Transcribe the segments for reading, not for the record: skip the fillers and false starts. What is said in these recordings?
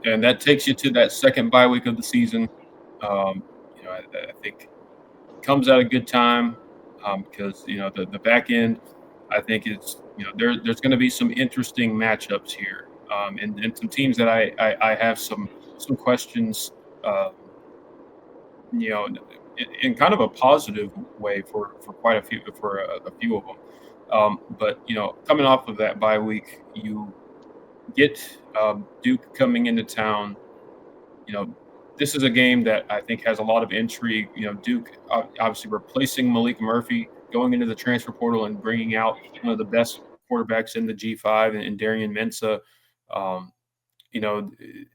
and that takes you to that second bye week of the season. I think comes at a good time because the back end. I think it's there's going to be some interesting matchups here, and some teams that I have some questions. Um, you know, in kind of a positive way for quite a few of them. But coming off of that bye week, you get Duke coming into town. You know, this is a game that I think has a lot of intrigue. Duke obviously replacing Malik Murphy, going into the transfer portal and bringing out one of the best quarterbacks in the G5 and Darian Mensah. Um, you know,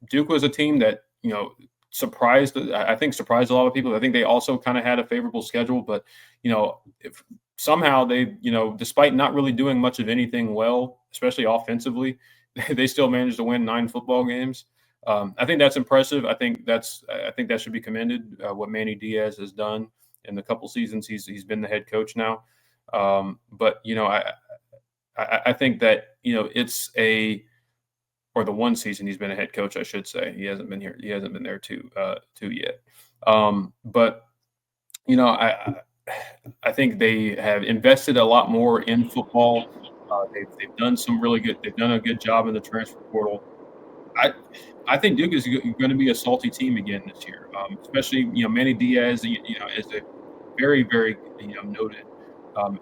Duke was a team that I think surprised a lot of people. I think they also kind of had a favorable schedule, but if somehow they despite not really doing much of anything well, especially offensively, they still managed to win 9 football games. I think that's impressive. I think that should be commended. What Manny Diaz has done in the couple seasons he's been the head coach now. But I think that it's a or the one season he's been a head coach, I should say. He hasn't been here. He hasn't been there two yet. But I think they have invested a lot more in football. They've done some really good. They've done a good job in the transfer portal. I I think Duke is going to be a salty team again this year, especially Manny Diaz. Is a very noted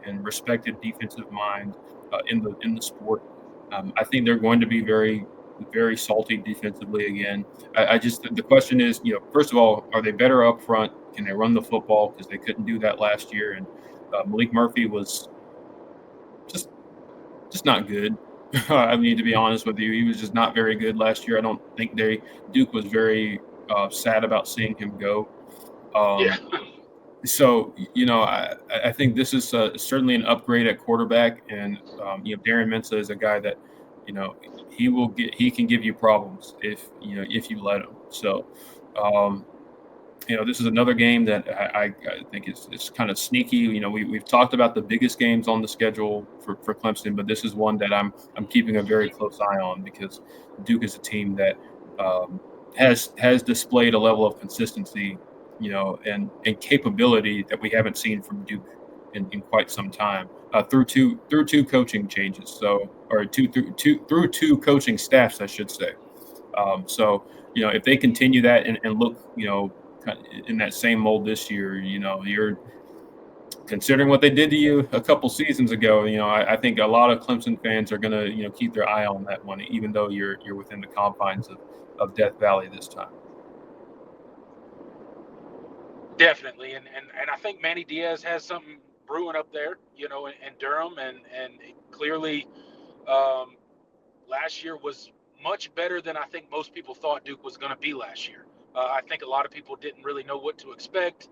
and respected defensive mind in the sport. I think they're going to be very salty defensively again. I just the question is, first of all, are they better up front? Can they run the football? Because they couldn't do that last year, and Malik Murphy was just just not good. I mean, to be honest with you, he was just not very good last year. I don't think Duke was very sad about seeing him go. Yeah. Um, so I think this is certainly an upgrade at quarterback, and Darren Mensah is a guy that you know he can give you problems if you let him. So um, this is another game that I think is kind of sneaky. We've talked about the biggest games on the schedule for Clemson, but this is one that I'm keeping a very close eye on because Duke is a team that um, has displayed a level of consistency, and capability that we haven't seen from Duke in quite some time through two coaching changes. So or through two coaching staffs, I should say. If they continue that and look, in that same mold this year, you're considering what they did to you a couple seasons ago. I think a lot of Clemson fans are going to, keep their eye on that one, even though you're within the confines of Death Valley this time. Definitely, and I think Manny Diaz has something brewing up there, in Durham, and clearly, um, last year was much better than I think most people thought Duke was going to be last year. I think a lot of people didn't really know what to expect,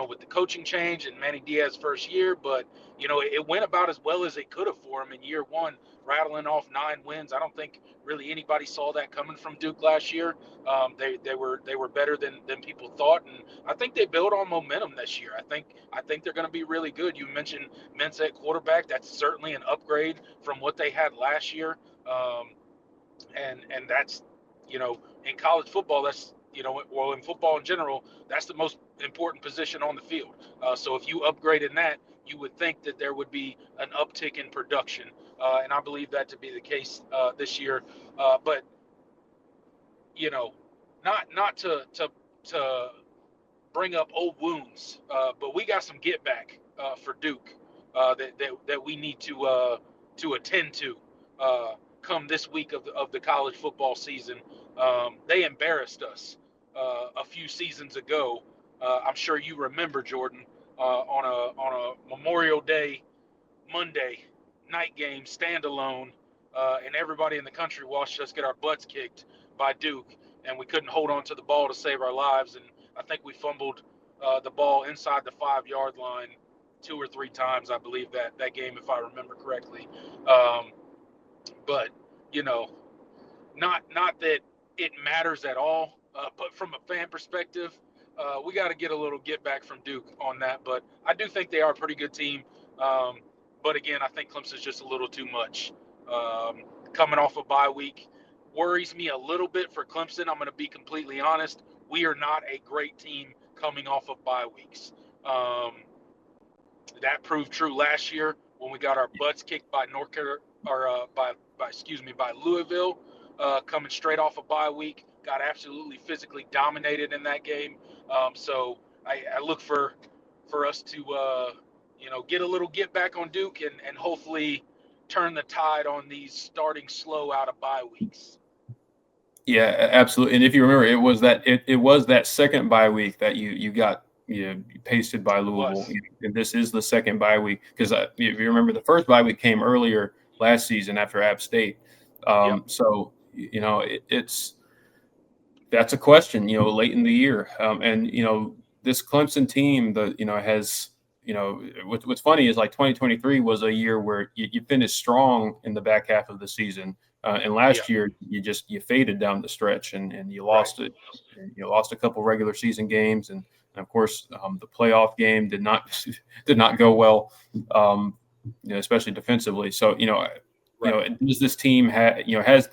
with the coaching change and Manny Diaz's first year, but it went about as well as it could have for him in year one, rattling off 9 wins. I don't think really anybody saw that coming from Duke last year. They were better than people thought, and I think they built on momentum this year. I think they're going to be really good. You mentioned Mensah at quarterback. That's certainly an upgrade from what they had last year. Um, and that's in college football, that's well, in football in general, that's the most important position on the field. So if you upgrade in that, you would think that there would be an uptick in production, and I believe that to be the case this year. But not to bring up old wounds, but we got some get back for Duke that we need to attend to come this week of the college football season. They embarrassed us a few seasons ago. I'm sure you remember, Jordan, on a Memorial Day Monday night game standalone, and everybody in the country watched us get our butts kicked by Duke, and we couldn't hold on to the ball to save our lives. And I think we fumbled the ball inside the 5 yard line 2 or 3 times, I believe, that game, if I remember correctly. Um, but you know, not that it matters at all, but from a fan perspective, we got to get a little get back from Duke on that. But I do think they are a pretty good team. Um, but again, I think Clemson's just a little too much. Coming off a bye week, worries me a little bit for Clemson. I'm going to be completely honest. We are not a great team coming off of bye weeks. Um, that proved true last year when we got our butts kicked by North Carolina, or by Louisville, coming straight off a bye week. Got absolutely physically dominated in that game. So I look for us to get a little get back on Duke and hopefully turn the tide on these starting slow out of bye weeks. Yeah, absolutely. And if you remember, it was that second bye week that you got pasted by It Louisville. was. And this is the second bye week because if you remember, the first bye week came earlier last season after App State. Yep. So it's that's a question, late in the year. And this Clemson team, has what's funny is like 2023 was a year where you finished strong in the back half of the season, and Yeah. last year you faded down the stretch and you Right. lost it. You lost a couple regular season games, and of course the playoff game did not did not go well, especially defensively. So Right. does this team has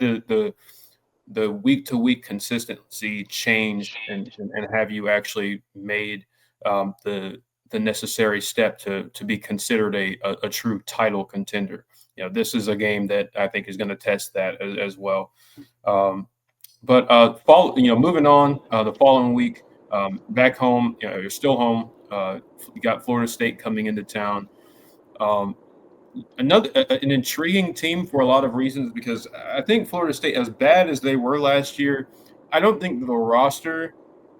the week to week consistency changed and have you actually made the necessary step to be considered a true title contender? This is a game that I think is going to test that as well. But moving on, the following week, back home, you're still home. You got Florida State coming into town. Um, an intriguing team for a lot of reasons because I think Florida State, as bad as they were last year, I don't think the roster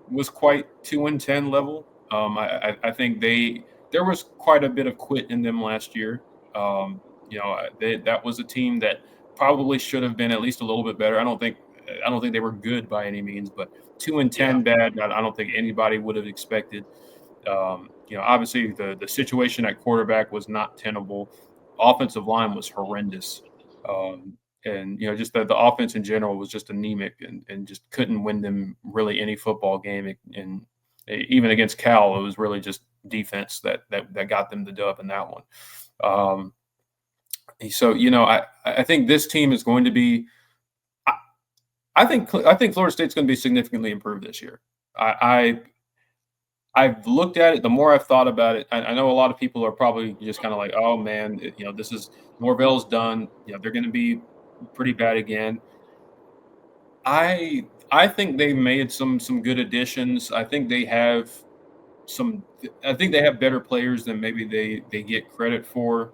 was quite 2-10 level. I think there was quite a bit of quit in them last year. That was a team that probably should have been at least a little bit better. I don't think they were good by any means, but 2 and Yeah. 10 bad. I don't think anybody would have expected. Obviously the situation at quarterback was not tenable. Offensive line was horrendous. And just the offense in general was just anemic and just couldn't win them really any football game. And even against Cal, it was really just defense that got them the dub in that one. So I think this team is going to be. I think Florida State's going to be significantly improved this year. I've looked at it. The more I've thought about it, I know a lot of people are probably just kind of like, "Oh man, this is Norvell's done. They're going to be pretty bad again." I think they made some good additions. Some. I think they have better players than maybe they get credit for.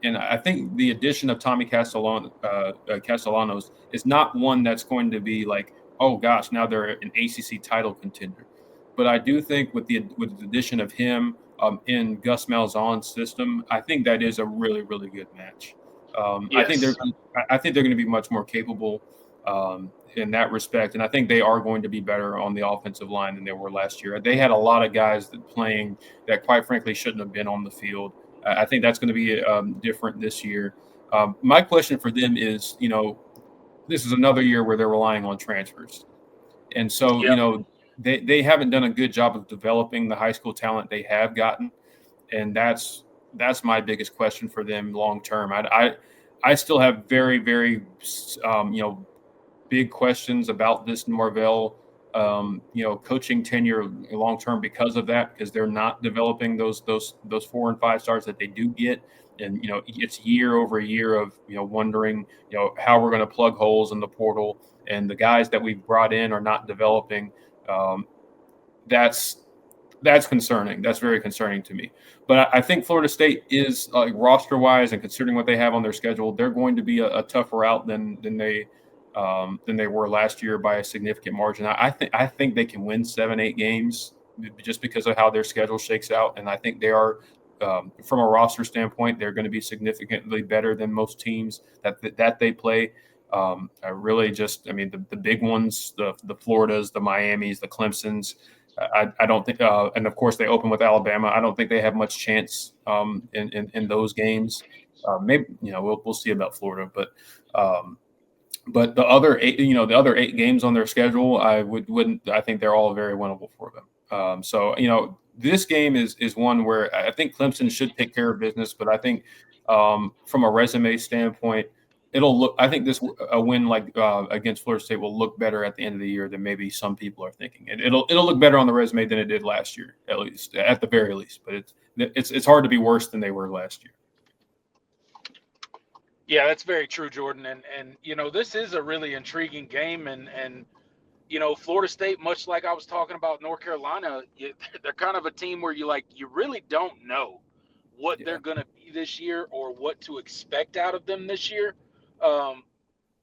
And I think the addition of Tommy Castellanos is not one that's going to be like, oh gosh, now they're an ACC title contender. But I do think with the addition of him in Gus Malzahn's system, I think that is a really really good match. I think they're Yes. I think they're going to be much more capable in that respect, and I think they are going to be better on the offensive line than they were last year. They had a lot of guys that quite frankly shouldn't have been on the field. I think that's going to be different this year. My question for them is, this is another year where they're relying on transfers, and so Yep. they haven't done a good job of developing the high school talent they have gotten, and that's my biggest question for them long term. I still have very very big questions about this Norvell, coaching tenure long term because of that, because they're not developing those 4 and 5 stars that they do get, and it's year over year of wondering how we're going to plug holes in the portal, and the guys that we've brought in are not developing. Um, that's that's concerning. That's very concerning to me. But I think Florida State is roster wise and considering what they have on their schedule, they're going to be a tougher out than they were last year by a significant margin. I think they can win 7-8 games just because of how their schedule shakes out, and I think they are. From a roster standpoint, they're going to be significantly better than most teams that they play. I really I mean, the big ones, the Floridas, the Miamis, the Clemsons. I don't think, and of course they open with Alabama. I don't think they have much chance in those games. Maybe we'll see about Florida, but the other 8 games on their schedule, I think they're all very winnable for them. So this game is one where I think Clemson should take care of business, but I think from a resume standpoint, it'll look. I think a win like against Florida State will look better at the end of the year than maybe some people are thinking. It'll look better on the resume than it did last year, at the very least. But it's hard to be worse than they were last year. Yeah, that's very true, Jordan. And this is a really intriguing game, and Florida State, much like I was talking about North Carolina, they're kind of a team where you really don't know what Yeah, they're going to be this year or what to expect out of them this year. Um,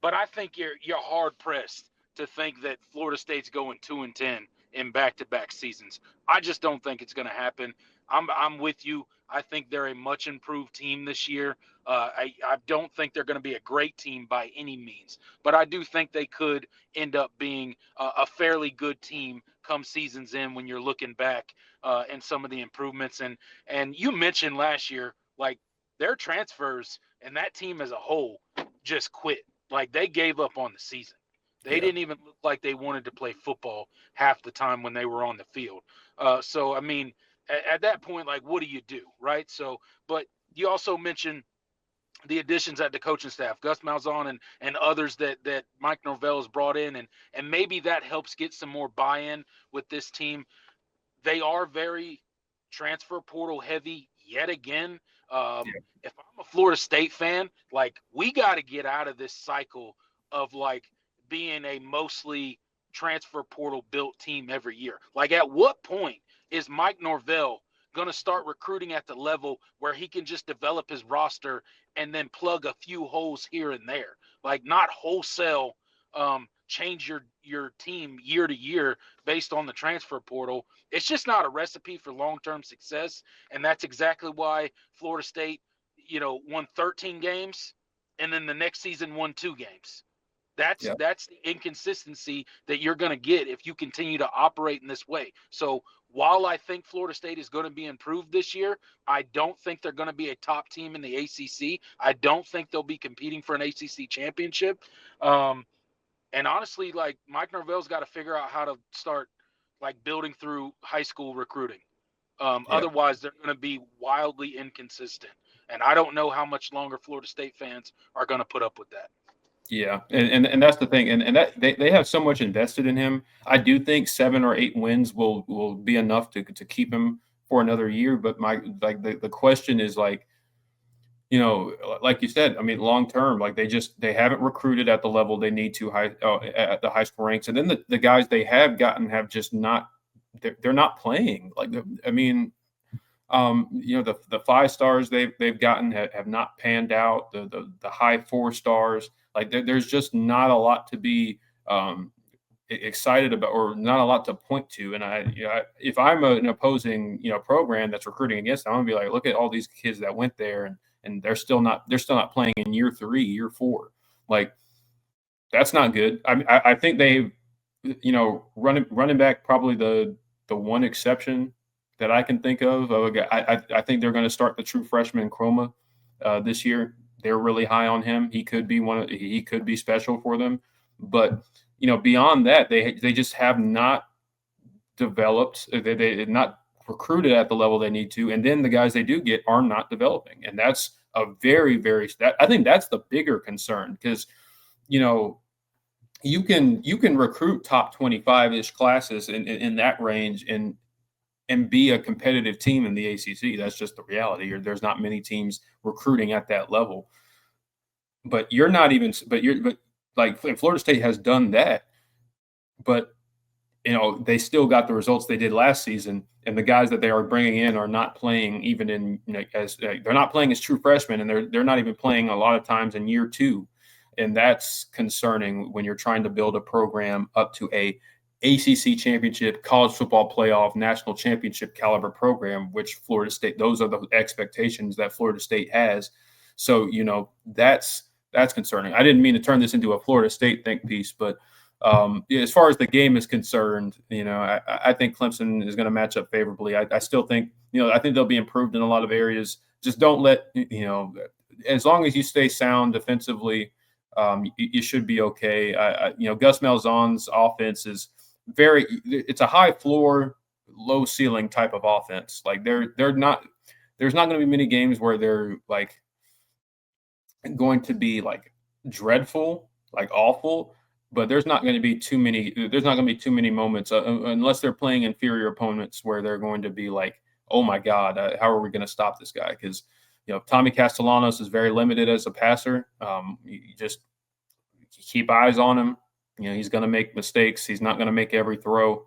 but I think you're hard pressed to think that Florida State's going 2-10 in back-to-back seasons. I just don't think it's going to happen. I'm with you. I think they're a much improved team this year. I don't think they're going to be a great team by any means, but I do think they could end up being a fairly good team come season's end when you're looking back and some of the improvements. And you mentioned last year, like their transfers and that team as a whole just quit. Like they gave up on the season. They yeah, didn't even look like they wanted to play football half the time when they were on the field. So I mean, at that point, like, what do you do, right? So, but you also mentioned the additions at the coaching staff, Gus Malzahn and others that Mike Norvell has brought in, and maybe that helps get some more buy-in with this team. They are very transfer portal heavy yet again. yeah, If I'm a Florida State fan, like we got to get out of this cycle of like being a mostly transfer portal built team every year. Like at what point is Mike Norvell going to start recruiting at the level where he can just develop his roster and then plug a few holes here and there, like not wholesale change your team year to year based on the transfer portal. It's just not a recipe for long-term success, and that's exactly why Florida State, won 13 games, and then the next season won 2 games. That's yeah, that's the inconsistency that you're going to get if you continue to operate in this way. So while I think Florida State is going to be improved this year, I don't think they're going to be a top team in the ACC. I don't think they'll be competing for an ACC championship. Um, and honestly, like Mike Norvell's got to figure out how to start like building through high school recruiting. yeah. Otherwise, they're going to be wildly inconsistent. And I don't know how much longer Florida State fans are going to put up with that. Yeah, and that's the thing, and that they have so much invested in him. I do think 7 or 8 wins will be enough to keep him for another year. But the question is like, like you said, I mean, long term, like they haven't recruited at the level they need to at the high school ranks, and then the guys they have gotten have just not they're not playing. Like I mean, the 5 stars they've gotten have not panned out. The high 4 stars, like there's just not a lot to be excited about, or not a lot to point to. And if I'm an opposing program that's recruiting against them, I'm gonna be like, look at all these kids that went there, and they're still not playing in year 3, year 4. Like that's not good. I think they, running back probably the one exception that I can think of a guy. I think they're going to start the true freshman Chroma this year. They're really high on him. He could be special for them, but beyond that, they just have not developed. They not recruited at the level they need to, and then the guys they do get are not developing, and that's a I think that's the bigger concern, because you know you can recruit top 25-ish classes in that range and be a competitive team in the ACC. That's just the reality. There's not many teams recruiting at that level. But you're not even. But like Florida State has done that, but they still got the results they did last season, and the guys that they are bringing in are not playing even in as they're not playing as true freshmen, and they're not even playing a lot of times in year 2, and that's concerning when you're trying to build a program up to a ACC championship, college football playoff, national championship caliber program, which Florida State, those are the expectations that Florida State has. So that's concerning. I didn't mean to turn this into a Florida State think piece, but as far as the game is concerned, I think Clemson is going to match up favorably. I still think, I think they'll be improved in a lot of areas. Just don't let, as long as you stay sound defensively, you should be okay. Gus Malzahn's offense is it's a high floor, low ceiling type of offense. Like there's not going to be many games where they're like going to be like dreadful, like awful, but there's not going to be too many. There's not going to be too many moments unless they're playing inferior opponents where they're going to be like, "Oh my God, how are we going to stop this guy?" Because Tommy Castellanos is very limited as a passer. You just keep eyes on him. He's going to make mistakes. He's not going to make every throw.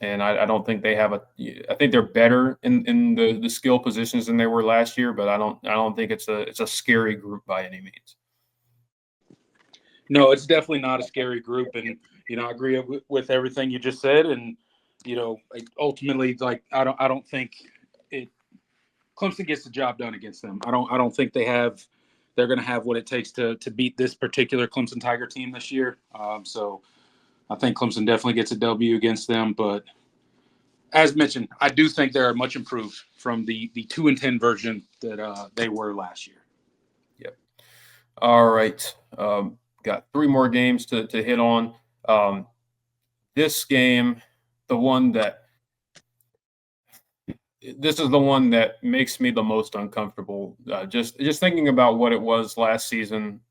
And I don't think they have I think they're better in the skill positions than they were last year, but I don't think it's a scary group by any means. No, it's definitely not a scary group, and I agree with everything you just said, and ultimately, like I don't think Clemson gets the job done against them. I don't think they're going to have what it takes to beat this particular Clemson Tiger team this year. So I think Clemson definitely gets a W against them, but as mentioned, I do think they're much improved from the 2-10 version that they were last year. Yep. All right. Got 3 more games to hit on. This game, this is the one that makes me the most uncomfortable. Just thinking about what it was last season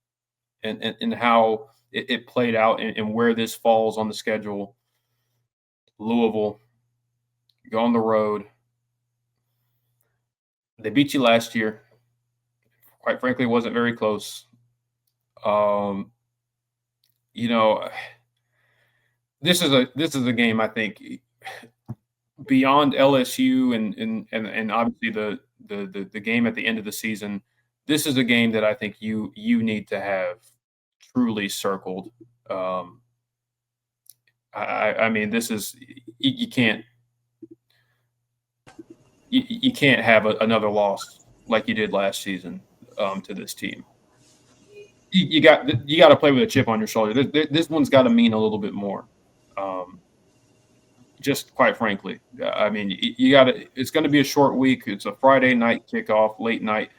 and how it played out and where this falls on the schedule. Louisville, go on the road. They beat you last year. Quite frankly, it wasn't very close. This is a game I think beyond LSU and obviously the game at the end of the season. This is a game that I think you need to have truly circled. I mean, this is you can't have another loss like you did last season to this team. You got to play with a chip on your shoulder. This one's got to mean a little bit more. Just quite frankly, I mean, you got to. It's going to be a short week. It's a Friday night kickoff, late night.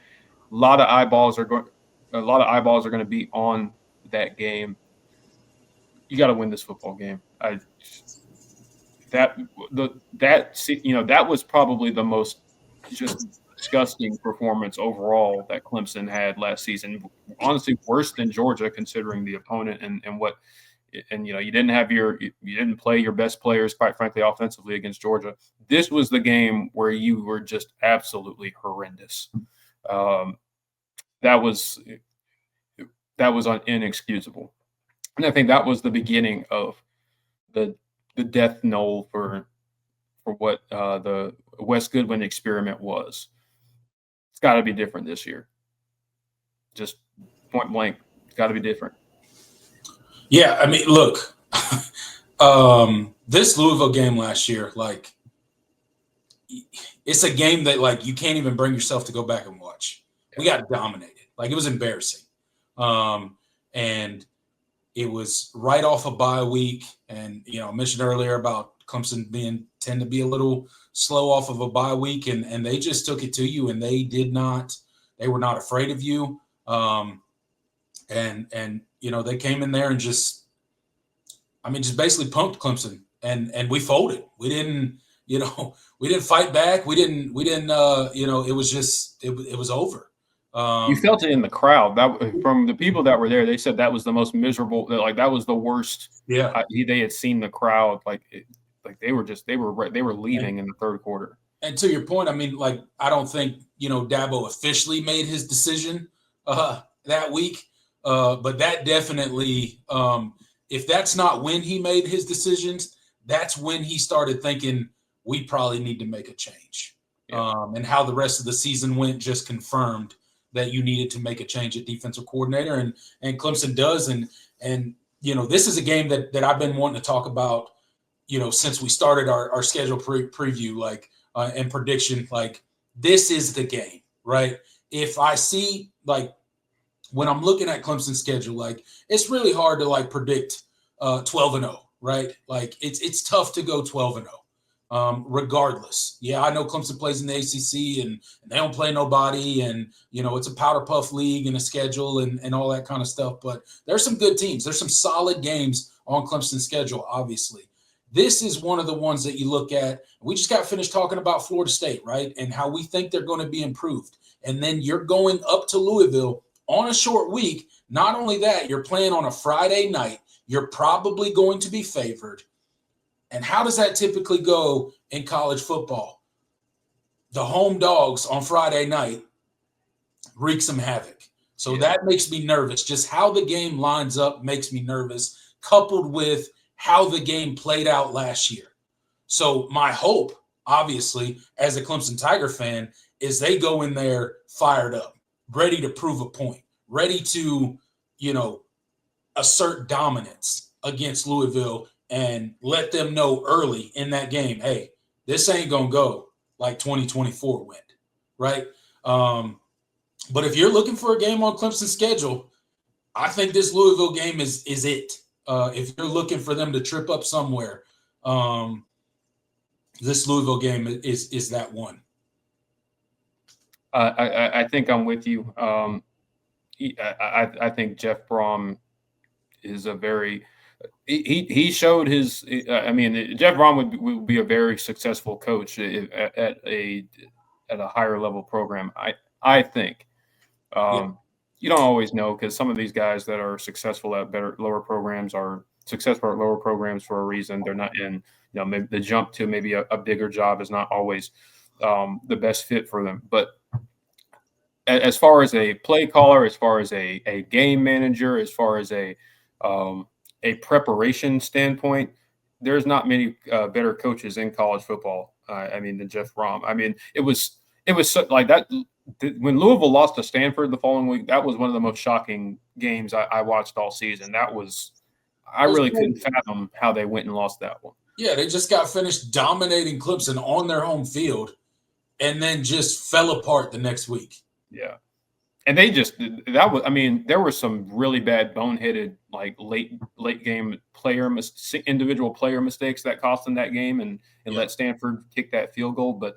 A lot of eyeballs are going to be on that game. You got to win this football game. That was probably the most just disgusting performance overall that Clemson had last season. Honestly, worse than Georgia, considering the opponent and what. And you didn't play your best players, quite frankly, offensively against Georgia. This was the game where you were just absolutely horrendous. That was inexcusable, and I think that was the beginning of the death knell for what the Wes Goodwin experiment was. It's got to be different this year. Just point blank, it's got to be different. Yeah, I mean, look, this Louisville game last year, like, it's a game that, like, you can't even bring yourself to go back and watch. We got dominated. Like, it was embarrassing. And it was right off a bye week. And, I mentioned earlier about Clemson tend to be a little slow off of a bye week. And they just took it to you, and they were not afraid of you. And they came in there and just basically punked Clemson, and we folded. We didn't fight back. We didn't, it was over. You felt it in the crowd. That from the people that were there, they said that was the most miserable. Like that was the worst. Yeah, they had seen the crowd like they were leaving in the third quarter. And to your point, I mean, like I don't think Dabo officially made his decision that week. But that definitely, if that's not when he made his decisions, that's when he started thinking we probably need to make a change. Yeah. And how the rest of the season went just confirmed that you needed to make a change at defensive coordinator, and Clemson does. And this is a game that I've been wanting to talk about, since we started our schedule preview, like and prediction. Like this is the game, right? If I see like. When I'm looking at Clemson's schedule, like it's really hard to like predict 12-0, right? Like it's tough to go 12-0, regardless. Yeah, I know Clemson plays in the ACC and they don't play nobody, and it's a powder puff league and a schedule and all that kind of stuff. But there's some good teams. There's some solid games on Clemson's schedule. Obviously, this is one of the ones that you look at. We just got finished talking about Florida State, right? And how we think they're going to be improved, and then you're going up to Louisville on a short week Not only that, you're playing on a Friday night. You're probably going to be favored. And how does that typically go in college football? The home dogs on Friday night wreak some havoc. So that makes me nervous. Just how the game lines up makes me nervous, coupled with how the game played out last year. So my hope, obviously, as a Clemson Tiger fan, is they go in there fired up, ready to prove a point, ready to, assert dominance against Louisville and let them know early in that game, hey, this ain't going to go like 2024 went, right? But if you're looking for a game on Clemson's schedule, I think this Louisville game is it. If you're looking for them to trip up somewhere, this Louisville game is that one. I think I'm with you. I think Jeff Brom is a very he showed his. I mean, Jeff Brom would be a very successful coach at a higher level program. I think. You don't always know because some of these guys that are successful at lower programs are successful at lower programs for a reason. They're not in, maybe the jump to maybe a bigger job is not always the best fit for them. But as far as a play caller, as far as a game manager, as far as a preparation standpoint, there's not many better coaches in college football. Than Jeff Brom. I mean, it was so, like that. When Louisville lost to Stanford the following week, that was one of the most shocking games I watched all season. I really couldn't fathom how they went and lost that one. Yeah, they just got finished dominating Clemson on their home field and then just fell apart the next week. Yeah. And there were some really bad boneheaded, like late game individual player mistakes that cost them that game and let Stanford kick that field goal. But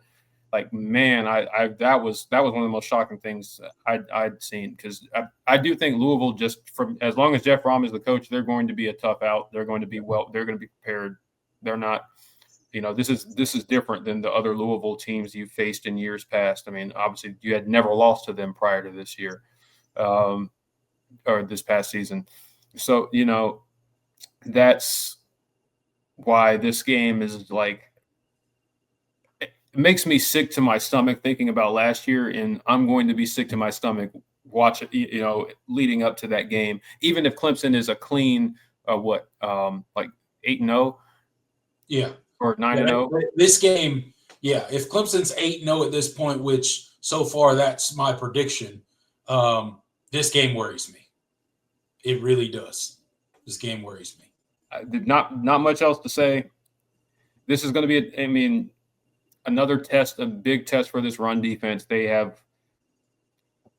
like, man, that was one of the most shocking things I'd seen because I do think Louisville, just from as long as Jeff Brom is the coach, they're going to be a tough out. They're going to be prepared. They're not, this is different than the other Louisville teams you've faced in years past. I mean, obviously you had never lost to them prior to this year, or this past season. So, that's why this game is like, it makes me sick to my stomach thinking about last year, and I'm going to be sick to my stomach leading up to that game. Even if Clemson is a clean, like 8-0, or 9-0. This game, if Clemson's 8-0 at this point, which so far that's my prediction, this game worries me. It really does. This game worries me. Not much else to say. This is going to be another test, a big test for this run defense. They have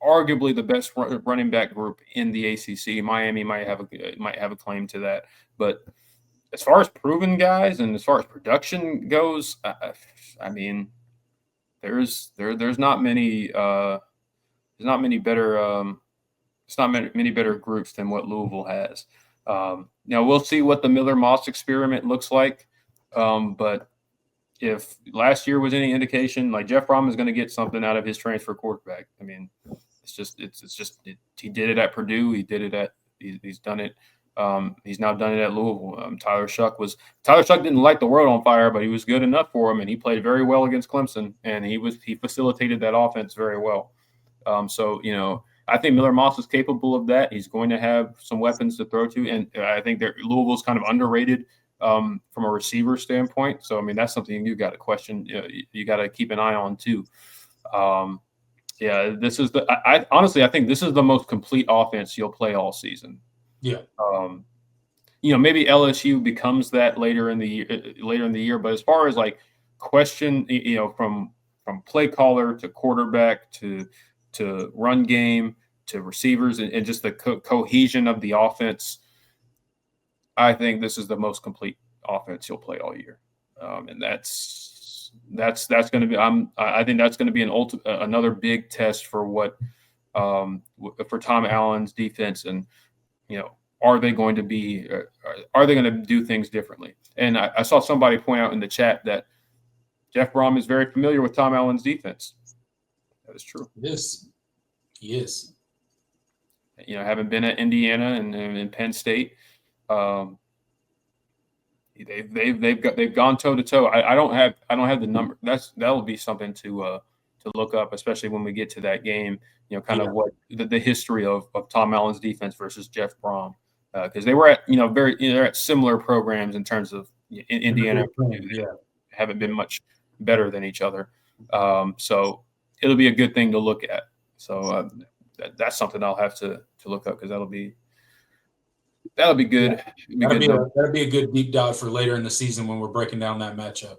arguably the best running back group in the ACC. Miami might have a claim to that, but as far as proven guys and as far as production goes, there's not many better groups than what Louisville has. We'll see what the Miller Moss experiment looks like, but if last year was any indication, like Jeff Brom is going to get something out of his transfer quarterback. I mean, he did it at Purdue. He's done it. He's now done it at Louisville. Tyler Shuck didn't light the world on fire, but he was good enough for him, and he played very well against Clemson, and he facilitated that offense very well. I think Miller Moss is capable of that. He's going to have some weapons to throw to, and I think Louisville's kind of underrated from a receiver standpoint. So, that's something you got to question. You got to keep an eye on too. This is I think this is the most complete offense you'll play all season. Yeah. Maybe LSU becomes that later in the year, but as far as like question, from play caller to quarterback to run game to receivers and just the cohesion of the offense, I think this is the most complete offense you'll play all year, and that's going to be. I think that's going to be another big test for for Tom Allen's defense, and are they going to do things differently? And I saw somebody point out in the chat that Jeff Brom is very familiar with Tom Allen's defense. That is true. Yes, he is. having been at Indiana and Penn State. They've gone toe to toe. I don't have the number. That'll be something to look up, especially when we get to that game. Kind of what the history of Tom Allen's defense versus Jeff Brom, because they were at they're at similar programs in terms of Indiana. Haven't been much better than each other. So it'll be a good thing to look at. So that's something I'll have to look up, because that'll be good. That'll be a good deep dive for later in the season when we're breaking down that matchup.